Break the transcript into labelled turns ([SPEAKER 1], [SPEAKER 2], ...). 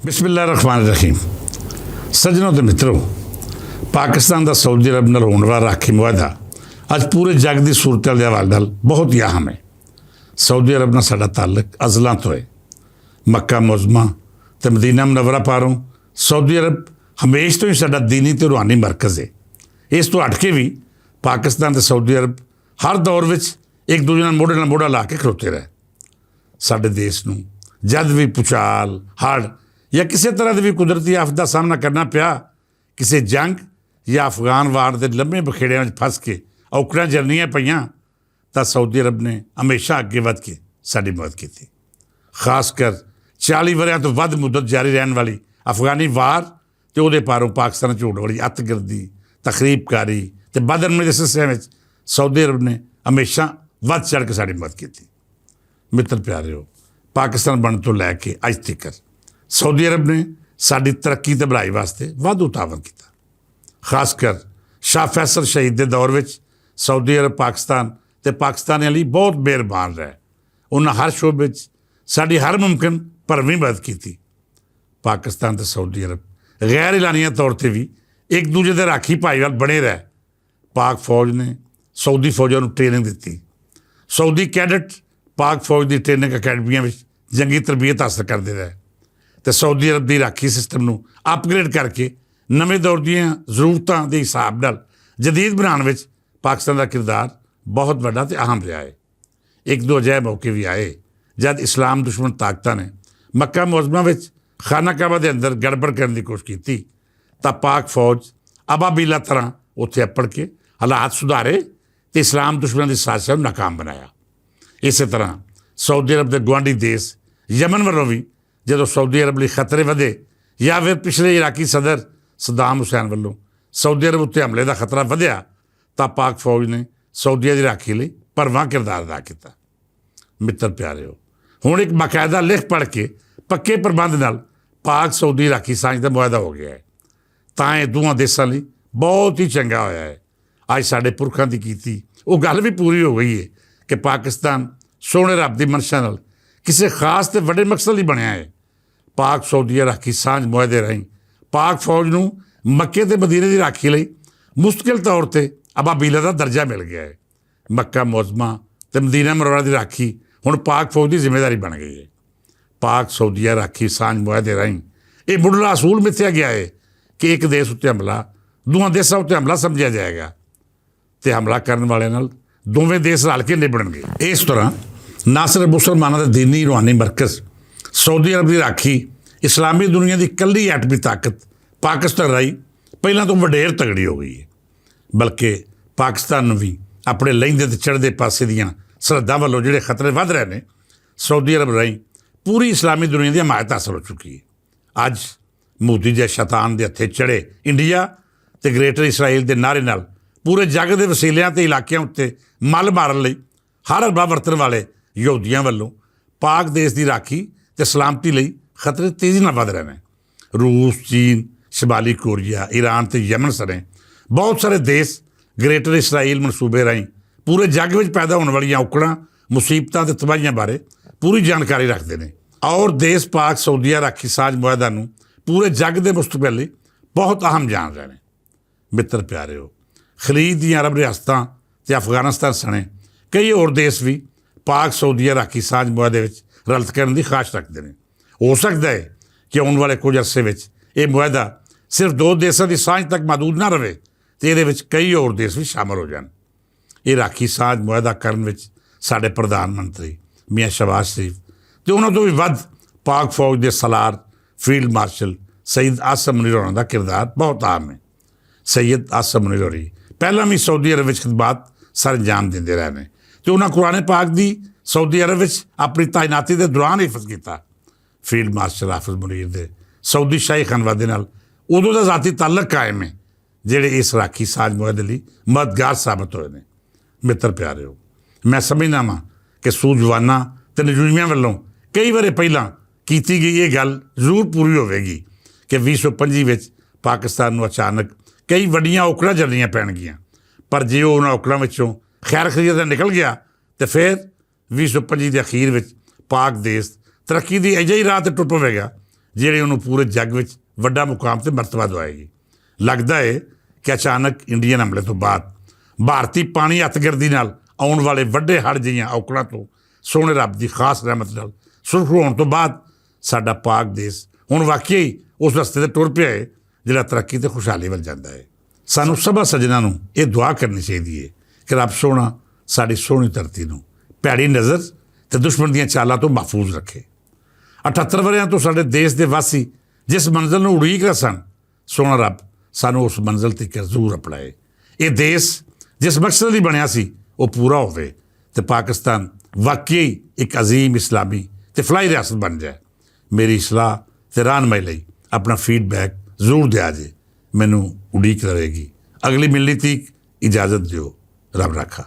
[SPEAKER 1] बिस्मिल्लाह रहमान रहीम। सज्जनों ते मित्रों, पाकिस्तान का सऊदी अरब नाल होने वाला राखी मुआहदा अज पूरे जग की सूरत के हवाले नाल बहुत ही अहम है। सऊदी अरब नाल साडा ताल्लुक अज़लां तो है। मक्का मुअज़्ज़मा ते मदीना मुनव्वरा पारों सऊदी अरब हमेशा तो ही साडा दीनी ते रूहानी मरकज़ है। इस तो हट के भी पाकिस्तान ते सऊदी अरब हर दौर में एक दूजे नाल मोढे ला के खलोते रहे। साडे देश नूं जद भी भूचाल, हड़ या किसी तरह की भी कुदरती आफत का सामना करना पिया, किसी जंग या अफगान वार के लंबे बखेड़िया फस के औकड़ां झरनियां पईयां तां सऊदी अरब ने हमेशा अगे वध के साडी मदद की। खासकर 40 वरियां तो वध मुद्दत जारी रहने वाली अफगानी वार ते उहदे पारों पाकिस्तान च होने वाली अतगर्दी, तखरीबकारी ते बदअमनी के सिलसिले में सऊदी अरब ने हमेशा वध चढ़ के साडी मदद की। मित्र प्यारिओ, पाकिस्तान बनने तो लैके अज तक सऊदी अरब ने साडी तरक्की ते भलाई वास्ते वाधू तावन किया। खासकर शाह फैसल शहीद के दौर में सऊदी अरब पाकिस्तान ते पाकिस्तानियों लिए बहुत मेहरबान रहा। उन्हें हर शोबे साडी हर मुमकिन भरवीं मदद की। पाकिस्तान ते सऊदी अरब गैर एलानिया तौर पर भी एक दूजे के राखी भाईवाल बने रहे। पाक फौज ने सऊदी फौजा को ट्रेनिंग दी। सऊदी कैडेट पाक फौज की ट्रेनिंग अकैडमिया में जंगी तरबीयत हासिल करते रहे तो सऊदी अरब की राखी सिस्टम को अपग्रेड करके नवे दौर दीयां जरूरतों के हिसाब नाल जदीद बनाने में पाकिस्तान का किरदार बहुत बड़ा तो अहम रहा है। एक दो अजय मौके भी आए जब इस्लाम दुश्मन ताकतां ने मक्का मुअज़्ज़मा में खाना काबा के अंदर गड़बड़ करने की कोशिश की तो पाक फौज अबाबीला तरह उत्थे अपड़ के हालात सुधारे तो इस्लाम दुश्मन की साजिश नाकाम बनाया। इस तरह सऊदी अरब के गुआढ़ी देश यमन वालों भी जो सऊदी अरब लिए खतरे वधे या फिर पिछले इराकी सदर सद्दाम हुसैन वालों सऊदी अरब उत्ते हमले का खतरा वधिया तो पाक फौज ने सऊदीया की राखी लिए भरवां किरदार अदा किया। मित्र प्यारिओ, हुण एक बाकायदा लिख पढ़ के पक्के प्रबंध नाल पाक सऊदी राखी सांझ का मुआहदा हो गया है। तां ये दोवां देशों लिए बहुत ही चंगा होया है। अज साडे पुरखां दी कीती वो गल भी पूरी हो गई है कि पाकिस्तान सोहणे रब की मनशा नाल किसी खास ते वड्डे मकसद ही बनया है। पाक सऊदीया राखी सांझ मुआहदे राहीं पाक फौज नूं मक्के ते मदीने की राखी लई मुस्तकिल तौर पर अबाबीला का दर्जा मिल गया है। मक्का मुअज़्ज़मा ते मदीना मुनव्वरा की राखी हुण पाक फौज की जिम्मेदारी बन गई है। पाक सऊदीया राखी सांझ मुआहदे राहीं ये मुढ़ला असूल मिथया गया है कि एक देश उत्ते हमला दोवां देशों उत्ते हमला समझिया जाएगा तो हमला करने वाले नाल दोवें देश रल के निबड़नगे। इस तरह ना सिर्फ मुसलमानों के दीनी रूहानी मरकज़ सऊदी अरब की राखी इस्लामी दुनिया की कल्ली एटमी ताकत पाकिस्तान राही पहला तो वडेर तगड़ी हो गई है, बल्कि पाकिस्तान भी अपने लहिंदे ते चढ़दे पासे दियां सरहदां वालों जिहड़े खतरे वध रहे हैं सऊदी अरब राही पूरी इस्लामी दुनिया की हमायत हासिल हो चुकी है। अज मोदी जे शैतान के हत्थे चढ़े इंडिया ते ग्रेटर इसराइल के नारे नाल पूरे जग के वसीलियां ते इलाकों उत्ते मल मारन लई हर हरबा वरतण वाले यहूदियों वालों पाक देश की राखी ते सलामती लई खतरे तेज़ी नाल वध रहे हैं। रूस, चीन, शमाली कोरिया, ईरान ते यमन सने बहुत सारे देश ग्रेटर इसराइल मनसूबे राहीं पूरे जग में पैदा होने वाली औकड़ां, मुसीबतां ते तबाहियां बारे पूरी जानकारी रखते हैं और देश पाक सऊदीया राखी सांझ मुआहदा नूं पूरे जग के मुस्तकबिल लई बहुत अहम जान रहे हैं। मित्र प्यारिओ, खलीज दी अरब रियासतां ते अफगानिस्तान सने कई होर देश भी पाक सऊदीया राखी सांझ मुआहदे विच रलत करने की ख्वाहिश रखते हैं। हो सकता है कि आने वाले कुछ अरसे में यह मुआहदा सिर्फ दो देशों की सांझ तक महदूद ना रहे तो ये कई होर देश भी शामिल हो जाए। ये राखी सांझ मुआहदा करने में साडे प्रधानमंत्री मियाँ शहबाज शरीफ तो उन्होंने तो भी वध पाक फौज के सलार फील्ड मार्शल सईद आसम मुनीर होना का किरदार बहुत अहम है। सैयद आसम मुनीर होरी पहला भी सऊदी अरब खिदमात सर अंजाम देंदे रहे हैं तो उन्होंने कुरान पाक की सऊदी अरब अपनी तैनाती के दौरान हिफज किया। फील्ड मार्शल हाफिज मुनीर दे सऊदी शाही खानवादे नाल उदों का जाती ताल्लुक कायम है जिहड़े इस राखी सांझ मुआहदे लई मददगार साबित होए ने। मित्र प्यारिओ, मैं समझना वां कि सूझवाना ते नजूमियां वालों कई बार पहलां कीती गई ये गल जरूर पूरी होवेगी कि 2025 में पाकिस्तान नूं अचानक कई वड्डियां औकड़ां झल्लणियां पैणगियां, पर जे उन्हां औकड़ां विचों खैर खरीद निकल गया तो फिर 2025 के अखीर में पाक देश तरक्की की अजिही राह ते टुर पवेगा ਜਿਹੜੀ ਉਹਨੂੰ ਪੂਰੇ ਜੱਗ ਵਿੱਚ ਵੱਡਾ ਮੁਕਾਮ ਤੇ ਮਰਤਬਾ ਦਵਾਏਗੀ। ਲੱਗਦਾ ਹੈ ਕਿ ਅਚਾਨਕ ਇੰਡੀਅਨ ਹਮਲੇ ਤੋਂ ਬਾਅਦ ਭਾਰਤੀ ਪਾਣੀ ਹੱਥਗਿਰਦੀ ਨਾਲ ਆਉਣ ਵਾਲੇ ਵੱਡੇ ਹੜ੍ਹ ਜਿਹੀਆਂ ਔਕੜਾਂ ਤੋਂ ਸੋਹਣੇ ਰੱਬ ਦੀ ਖਾਸ ਰਹਿਮਤ ਨਾਲ ਸੁਰੱਖਿਅਤ ਹੋਣ ਤੋਂ ਬਾਅਦ ਸਾਡਾ ਪਾਕ ਦੇਸ਼ ਹੁਣ ਵਾਕਿਆ ਹੀ ਉਸ ਰਸਤੇ 'ਤੇ ਟੁਰ ਪਿਆ ਹੈ ਜਿਹੜਾ ਤਰੱਕੀ ਅਤੇ ਖੁਸ਼ਹਾਲੀ ਵੱਲ ਜਾਂਦਾ ਹੈ। ਸਾਨੂੰ ਸਭਾ ਸੱਜਣਾਂ ਨੂੰ ਇਹ ਦੁਆ ਕਰਨੀ ਚਾਹੀਦੀ ਹੈ ਕਿ ਰੱਬ ਸੋਹਣਾ ਸਾਡੀ ਸੋਹਣੀ ਧਰਤੀ ਨੂੰ ਭੈੜੀ ਨਜ਼ਰ ਅਤੇ ਦੁਸ਼ਮਣ ਦੀਆਂ ਚਾਲਾਂ ਤੋਂ ਮਹਿਫੂਜ਼ ਰੱਖੇ। 78 ਵਰ੍ਹਿਆਂ ਤੋਂ ਸਾਡੇ ਦੇਸ਼ ਦੇ ਵਾਸੀ ਜਿਸ ਮੰਜ਼ਿਲ ਨੂੰ ਉਡੀਕ ਰਹੇ ਸਨ, ਸੋਹਣਾ ਰੱਬ ਸਾਨੂੰ ਉਸ ਮੰਜ਼ਿਲ ਤੱਕ ਜ਼ਰੂਰ ਅਪਣਾਏ। ਇਹ ਦੇਸ਼ ਜਿਸ ਮਕਸਦ ਲਈ ਬਣਿਆ ਸੀ ਉਹ ਪੂਰਾ ਹੋਵੇ ਅਤੇ ਪਾਕਿਸਤਾਨ ਵਾਕਈ ਹੀ ਇੱਕ ਅਜ਼ੀਮ ਇਸਲਾਮੀ ਅਤੇ ਫਲਾਈ ਰਿਆਸਤ ਬਣ ਜਾਏ। ਮੇਰੀ ਸਲਾਹ ਅਤੇ ਰਹਿਨੁਮਾਈ ਲਈ ਆਪਣਾ ਫੀਡਬੈਕ ਜ਼ਰੂਰ ਦਿਆ ਜੇ, ਮੈਨੂੰ ਉਡੀਕ ਰਹੇਗੀ। ਅਗਲੀ ਮਿਲਣੀ ਤੀਕ ਇਜਾਜ਼ਤ ਦਿਓ। ਰੱਬ ਰਾਖਾ।